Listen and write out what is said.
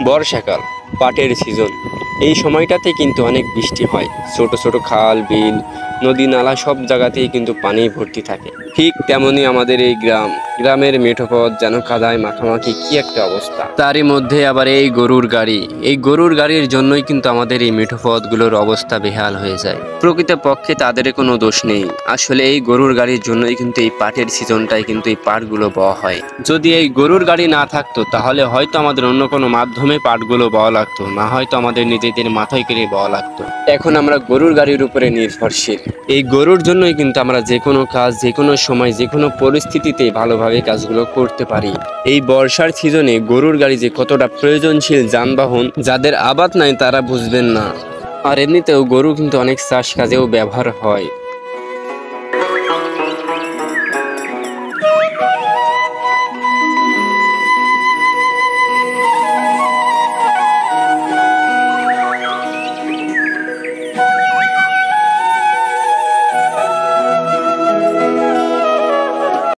বর্ষাকাল, পাটের সিজন। এই সময়টাতে কিন্তু অনেক বৃষ্টি হয়। ছোট ছোট খাল, বিল, নদী, নালা সব জায়গাতেই কিন্তু পানি ভর্তি থাকে। ঠিক তেমনই আমাদের এই গ্রামের মেঠো পথ যেন কাদায় মাখামাখি, কি একটা অবস্থা। তারই মধ্যে আবার এই গরুর গাড়ি, এই গরুর গাড়ির জন্যই কিন্তু আমাদের এই মেঠো পথগুলোর অবস্থা বেহাল হয়ে যায়। প্রকৃতপক্ষে তাদের কোনো দোষ নেই, আসলে এই গরুর গাড়ির জন্যই কিন্তু এই পাটের সিজনটাই কিন্তু এই পাটগুলো বওয়া হয়। যদি এই গরুর গাড়ি না থাকতো তাহলে হয়তো আমাদের অন্য কোনো মাধ্যমে পাটগুলো বওয়া লাগতো, না হয়তো আমাদের নিজেদের মাথায় করে বওয়া লাগতো। এখন আমরা গরুর গাড়ির উপরে নির্ভরশীল। এই গরুর জন্যই কিন্তু আমরা যে কোনো কাজ, যে কোনো সময়, যে কোনো পরিস্থিতিতে ভালোভাবে কাজগুলো করতে পারি। এই বর্ষার সিজনে গরুর গাড়ি যে কতটা প্রয়োজনশীল যানবাহন, যাদের আবাদ নাই তারা বুঝবেন না। আর এমনিতেও গরু কিন্তু অনেক চাষ কাজেও ব্যবহার হয়।